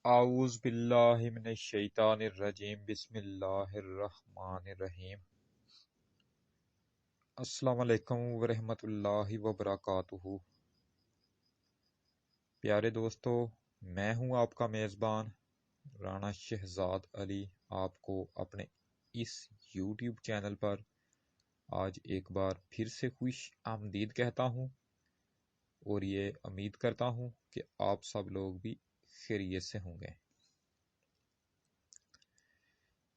اعوذ باللہ من الشیطان الرجیم بسم اللہ الرحمن الرحیم السلام علیکم ورحمۃ اللہ وبرکاتہ۔ پیارے دوستو، میں ہوں آپ کا میزبان رانا شہزاد علی، آپ کو اپنے اس یوٹیوب چینل پر آج ایک بار پھر سے خوش آمدید کہتا ہوں، اور یہ امید کرتا ہوں کہ آپ سب لوگ بھی خیریت سے ہوں گے۔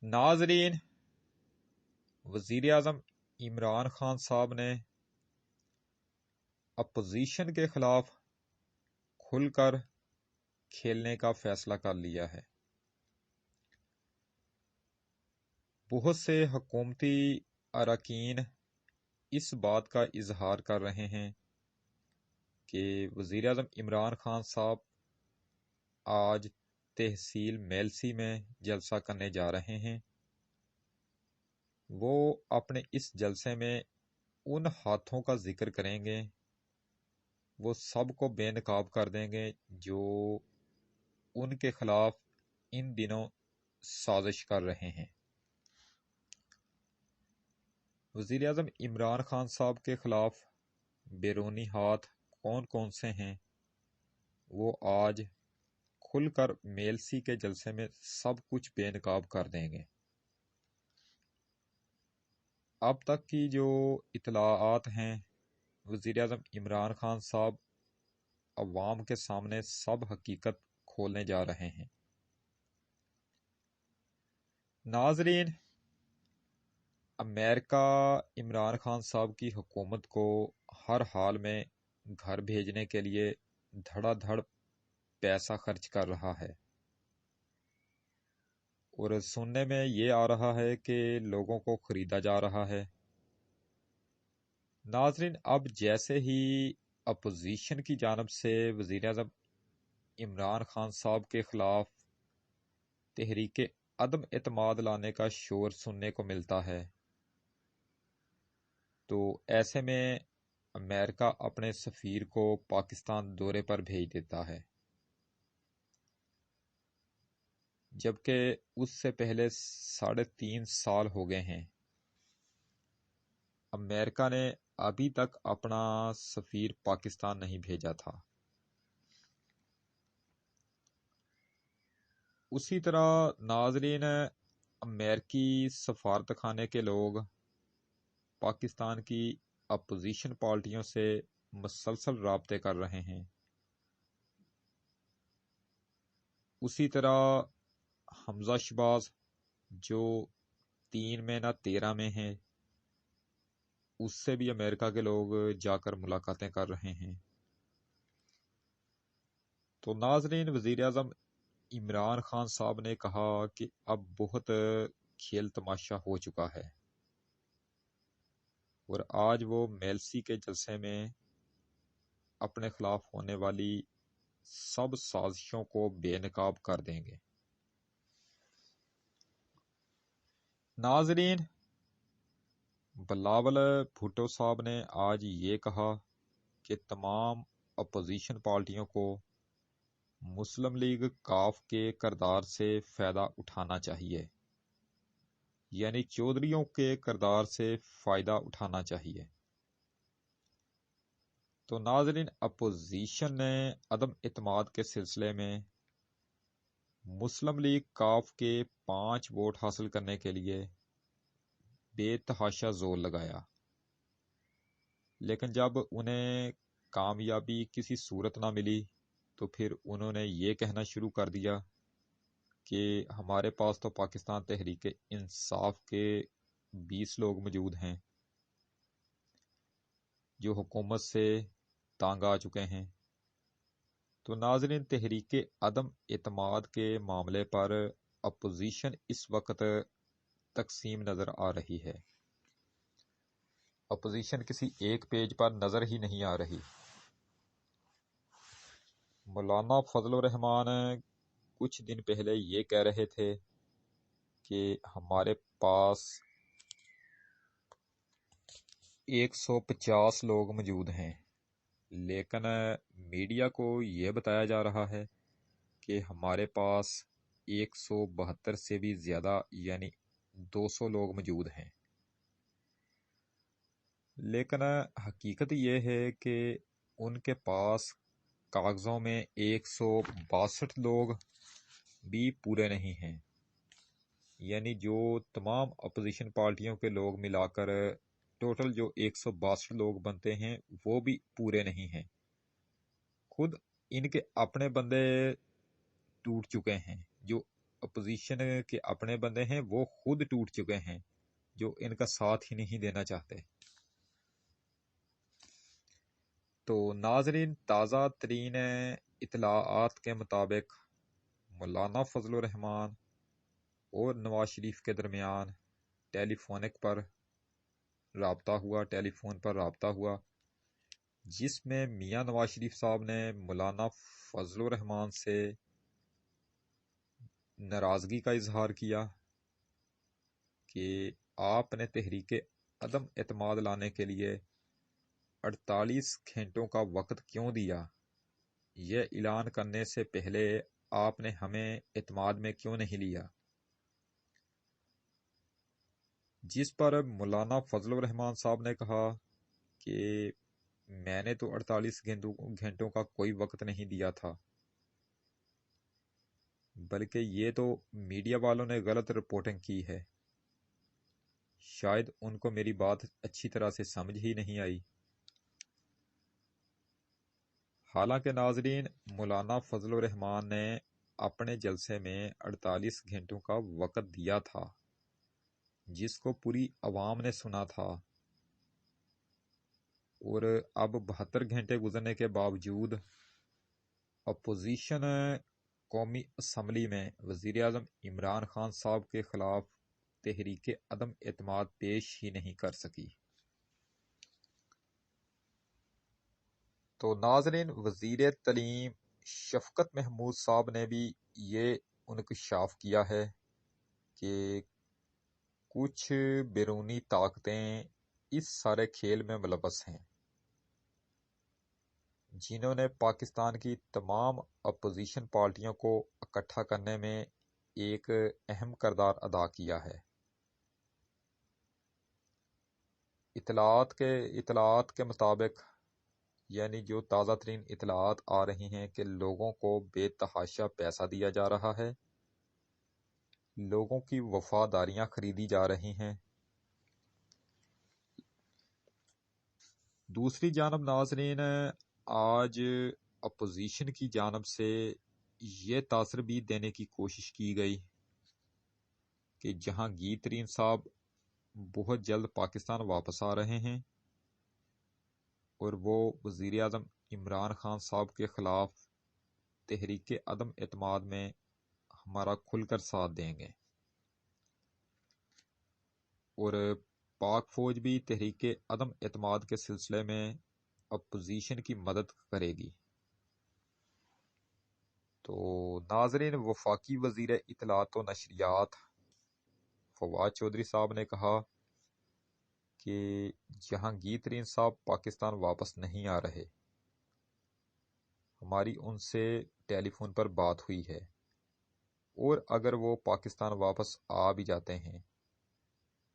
ناظرین، وزیر اعظم عمران خان صاحب نے اپوزیشن کے خلاف کھل کر کھیلنے کا فیصلہ کر لیا ہے۔ بہت سے حکومتی اراکین اس بات کا اظہار کر رہے ہیں کہ وزیر اعظم عمران خان صاحب آج تحصیل میلسی میں جلسہ کرنے جا رہے ہیں۔ وہ اپنے اس جلسے میں ان ہاتھوں کا ذکر کریں گے، وہ سب کو بے نقاب کر دیں گے جو ان کے خلاف ان دنوں سازش کر رہے ہیں۔ وزیر اعظم عمران خان صاحب کے خلاف بیرونی ہاتھ کون کون سے ہیں، وہ آج کھل کر میلسی کے جلسے میں سب کچھ بے نقاب کر دیں گے۔ اب تک کی جو اطلاعات ہیں، وزیر اعظم عمران خان صاحب عوام کے سامنے سب حقیقت کھولنے جا رہے ہیں۔ ناظرین، امریکہ عمران خان صاحب کی حکومت کو ہر حال میں گھر بھیجنے کے لیے دھڑا دھڑ پیسہ خرچ کر رہا ہے، اور سننے میں یہ آ رہا ہے کہ لوگوں کو خریدا جا رہا ہے۔ ناظرین، اب جیسے ہی اپوزیشن کی جانب سے وزیر اعظم عمران خان صاحب کے خلاف تحریک عدم اعتماد لانے کا شور سننے کو ملتا ہے، تو ایسے میں امریکہ اپنے سفیر کو پاکستان دورے پر بھیج دیتا ہے، جبکہ اس سے پہلے 3.5 سال ہو گئے ہیں امریکہ نے ابھی تک اپنا سفیر پاکستان نہیں بھیجا تھا۔ اسی طرح ناظرین، امریکی سفارت خانے کے لوگ پاکستان کی اپوزیشن پارٹیوں سے مسلسل رابطے کر رہے ہیں۔ اسی طرح حمزہ شہباز جو 3 میں نہ 13 میں ہیں، اس سے بھی امریکہ کے لوگ جا کر ملاقاتیں کر رہے ہیں۔ تو ناظرین، وزیر اعظم عمران خان صاحب نے کہا کہ اب بہت کھیل تماشا ہو چکا ہے، اور آج وہ میلسی کے جلسے میں اپنے خلاف ہونے والی سب سازشوں کو بے نقاب کر دیں گے۔ ناظرین، بلاول بھٹو صاحب نے آج یہ کہا کہ تمام اپوزیشن پارٹیوں کو مسلم لیگ کاف کے کردار سے فائدہ اٹھانا چاہیے، یعنی چودھریوں کے کردار سے فائدہ اٹھانا چاہیے۔ تو ناظرین، اپوزیشن نے عدم اعتماد کے سلسلے میں مسلم لیگ کاف کے 5 ووٹ حاصل کرنے کے لیے بے تحاشا زور لگایا، لیکن جب انہیں کامیابی کسی صورت نہ ملی تو پھر انہوں نے یہ کہنا شروع کر دیا کہ ہمارے پاس تو پاکستان تحریک انصاف کے 20 لوگ موجود ہیں جو حکومت سے تانگ آ چکے ہیں۔ تو ناظرین، تحریک عدم اعتماد کے معاملے پر اپوزیشن اس وقت تقسیم نظر آ رہی ہے۔ اپوزیشن کسی ایک پیج پر نظر ہی نہیں آ رہی۔ مولانا فضل الرحمان کچھ دن پہلے یہ کہہ رہے تھے کہ ہمارے پاس 150 لوگ موجود ہیں، لیکن میڈیا کو یہ بتایا جا رہا ہے کہ ہمارے پاس 172 سے بھی زیادہ یعنی 200 لوگ موجود ہیں، لیکن حقیقت یہ ہے کہ ان کے پاس کاغذوں میں 162 لوگ بھی پورے نہیں ہیں، یعنی جو تمام اپوزیشن پارٹیوں کے لوگ ملا کر ٹوٹل جو 162 لوگ بنتے ہیں وہ بھی پورے نہیں ہیں۔ خود ان کے اپنے بندے ٹوٹ چکے ہیں، جو اپوزیشن کے اپنے بندے ہیں وہ خود ٹوٹ چکے ہیں، جو ان کا ساتھ ہی نہیں دینا چاہتے۔ تو ناظرین، تازہ ترین اطلاعات کے مطابق مولانا فضل الرحمان اور نواز شریف کے درمیان ٹیلی فون پر رابطہ ہوا، جس میں میاں نواز شریف صاحب نے مولانا فضل الرحمان سے ناراضگی کا اظہار کیا کہ آپ نے تحریک عدم اعتماد لانے کے لیے 48 گھنٹوں کا وقت کیوں دیا؟ یہ اعلان کرنے سے پہلے آپ نے ہمیں اعتماد میں کیوں نہیں لیا؟ جس پر مولانا فضل الرحمان صاحب نے کہا کہ میں نے تو 48 گھنٹوں کا کوئی وقت نہیں دیا تھا، بلکہ یہ تو میڈیا والوں نے غلط رپورٹنگ کی ہے، شاید ان کو میری بات اچھی طرح سے سمجھ ہی نہیں آئی۔ حالانکہ ناظرین، مولانا فضل الرحمان نے اپنے جلسے میں 48 گھنٹوں کا وقت دیا تھا، جس کو پوری عوام نے سنا تھا، اور اب 72 گھنٹے گزرنے کے باوجود اپوزیشن قومی اسمبلی میں وزیر اعظم عمران خان صاحب کے خلاف تحریک عدم اعتماد پیش ہی نہیں کر سکی۔ تو ناظرین، وزیر تعلیم شفقت محمود صاحب نے بھی یہ انکشاف کیا ہے کہ کچھ بیرونی طاقتیں اس سارے کھیل میں ملوث ہیں، جنہوں نے پاکستان کی تمام اپوزیشن پارٹیوں کو اکٹھا کرنے میں ایک اہم کردار ادا کیا ہے۔ اطلاعات کے مطابق، یعنی جو تازہ ترین اطلاعات آ رہی ہیں کہ لوگوں کو بے تحاشا پیسہ دیا جا رہا ہے، لوگوں کی وفاداریاں خریدی جا رہی ہیں۔ دوسری جانب ناظرین، آج اپوزیشن کی جانب سے یہ تاثر بھی دینے کی کوشش کی گئی کہ جہانگیر ترین صاحب بہت جلد پاکستان واپس آ رہے ہیں اور وہ وزیر اعظم عمران خان صاحب کے خلاف تحریک عدم اعتماد میں ہمارا کھل کر ساتھ دیں گے، اور پاک فوج بھی تحریک عدم اعتماد کے سلسلے میں اپوزیشن کی مدد کرے گی۔ تو ناظرین، وفاقی وزیر اطلاعات و نشریات فواد چودھری صاحب نے کہا کہ جہانگیر ترین صاحب پاکستان واپس نہیں آ رہے، ہماری ان سے ٹیلی فون پر بات ہوئی ہے، اور اگر وہ پاکستان واپس آ بھی جاتے ہیں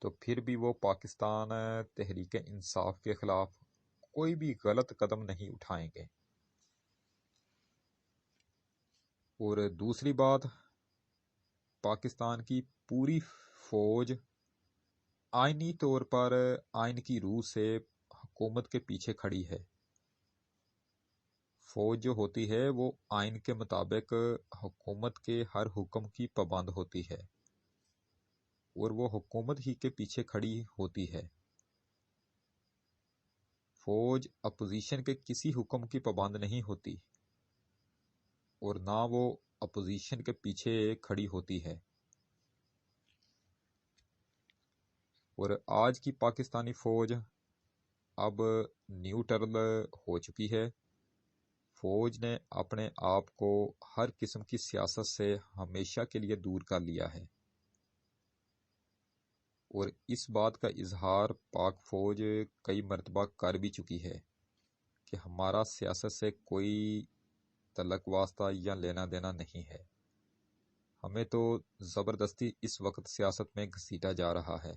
تو پھر بھی وہ پاکستان تحریک انصاف کے خلاف کوئی بھی غلط قدم نہیں اٹھائیں گے۔ اور دوسری بات، پاکستان کی پوری فوج آئینی طور پر آئین کی روح سے حکومت کے پیچھے کھڑی ہے۔ فوج جو ہوتی ہے وہ آئین کے مطابق حکومت کے ہر حکم کی پابند ہوتی ہے، اور وہ حکومت ہی کے پیچھے کھڑی ہوتی ہے۔ فوج اپوزیشن کے کسی حکم کی پابند نہیں ہوتی، اور نہ وہ اپوزیشن کے پیچھے کھڑی ہوتی ہے۔ اور آج کی پاکستانی فوج اب نیوٹرل ہو چکی ہے۔ فوج نے اپنے آپ کو ہر قسم کی سیاست سے ہمیشہ کے لیے دور کر لیا ہے، اور اس بات کا اظہار پاک فوج کئی مرتبہ کر بھی چکی ہے کہ ہمارا سیاست سے کوئی تعلق واسطہ یا لینا دینا نہیں ہے۔ ہمیں تو زبردستی اس وقت سیاست میں گھسیٹا جا رہا ہے۔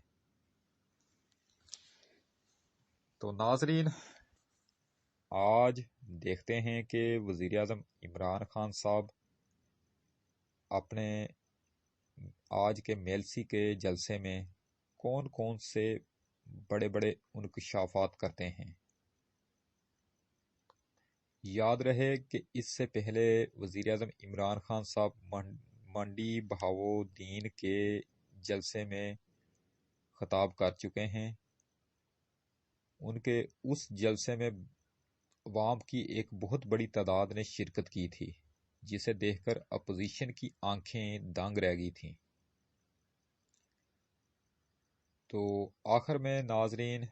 تو ناظرین، آج دیکھتے ہیں کہ وزیر اعظم عمران خان صاحب اپنے آج کے میلسی کے جلسے میں کون کون سے بڑے بڑے انکشافات کرتے ہیں۔ یاد رہے کہ اس سے پہلے وزیر اعظم عمران خان صاحب منڈی بہاؤالدین کے جلسے میں خطاب کر چکے ہیں۔ ان کے اس جلسے میں عوام کی ایک بہت بڑی تعداد نے شرکت کی تھی، جسے دیکھ کر اپوزیشن کی آنکھیں دنگ رہ گئی تھیں۔ تو آخر میں ناظرین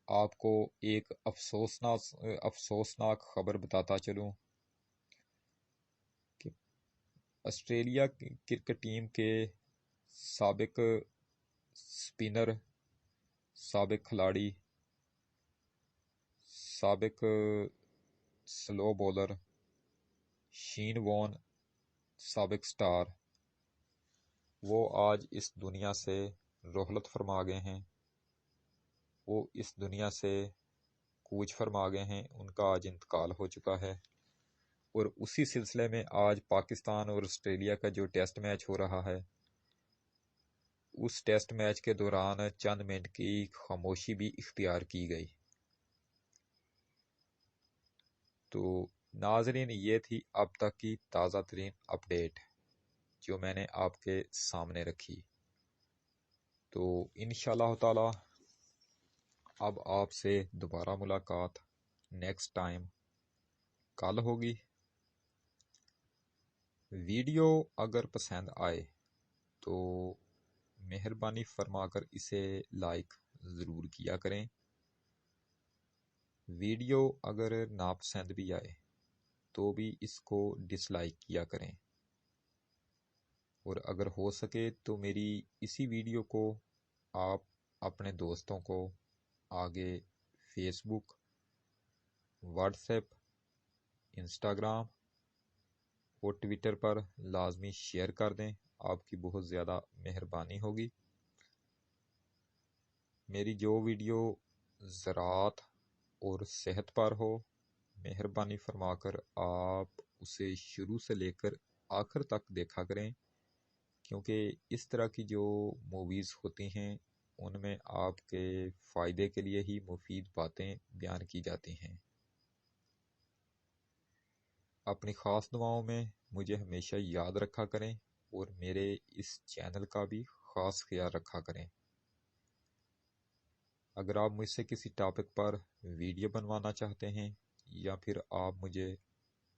آپ کو ایک افسوسناک خبر بتاتا چلوں کہ آسٹریلیا کرکٹ ٹیم کے سابق سپنر، سابق کھلاڑی، سابق سلو بولر شین وارن، سابق سٹار، وہ آج اس دنیا سے رحلت فرما گئے ہیں۔ وہ اس دنیا سے کوچ فرما گئے ہیں۔ ان کا آج انتقال ہو چکا ہے۔ اور اسی سلسلے میں آج پاکستان اور آسٹریلیا کا جو ٹیسٹ میچ ہو رہا ہے، اس ٹیسٹ میچ کے دوران چند منٹ کی خاموشی بھی اختیار کی گئی۔ تو ناظرین، یہ تھی اب تک کی تازہ ترین اپڈیٹ جو میں نے آپ کے سامنے رکھی۔ تو انشاءاللہ تعالی اب آپ سے دوبارہ ملاقات نیکسٹ ٹائم کل ہوگی۔ ویڈیو اگر پسند آئے تو مہربانی فرما کر اسے لائک ضرور کیا کریں۔ ویڈیو اگر ناپسند بھی آئے تو بھی اس کو ڈس لائک کیا کریں۔ اور اگر ہو سکے تو میری اسی ویڈیو کو آپ اپنے دوستوں کو آگے فیس بک، واٹس ایپ، انسٹاگرام اور ٹویٹر پر لازمی شیئر کر دیں۔ آپ کی بہت زیادہ مہربانی ہوگی۔ میری جو ویڈیو زراعت اور صحت پر ہو، مہربانی فرما کر آپ اسے شروع سے لے کر آخر تک دیکھا کریں، کیونکہ اس طرح کی جو موویز ہوتی ہیں ان میں آپ کے فائدے کے لیے ہی مفید باتیں بیان کی جاتی ہیں۔ اپنی خاص دعاؤں میں مجھے ہمیشہ یاد رکھا کریں اور میرے اس چینل کا بھی خاص خیال رکھا کریں۔ اگر آپ مجھ سے کسی ٹاپک پر ویڈیو بنوانا چاہتے ہیں یا پھر آپ مجھے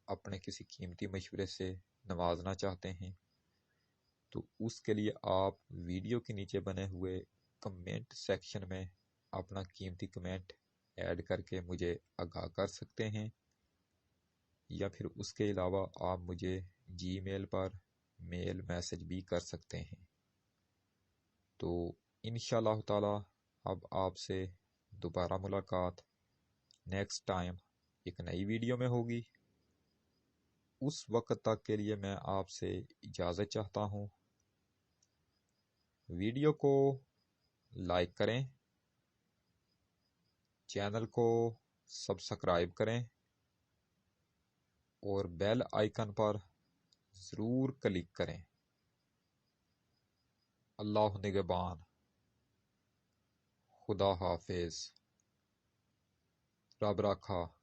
اپنے کسی قیمتی مشورے سے نوازنا چاہتے ہیں تو اس کے لیے آپ ویڈیو کے نیچے بنے ہوئے کمنٹ سیکشن میں اپنا قیمتی کمنٹ ایڈ کر کے مجھے آگاہ کر سکتے ہیں، یا پھر اس کے علاوہ آپ مجھے جی میل پر میل میسج بھی کر سکتے ہیں۔ تو انشاءاللہ تعالی اب آپ سے دوبارہ ملاقات نیکسٹ ٹائم ایک نئی ویڈیو میں ہوگی۔ اس وقت تک کے لیے میں آپ سے اجازت چاہتا ہوں۔ ویڈیو کو لائک کریں، چینل کو سبسکرائب کریں اور بیل آئیکن پر ضرور کلک کریں۔ اللہ نگہبان۔ خدا حافظ۔ رب راکھا۔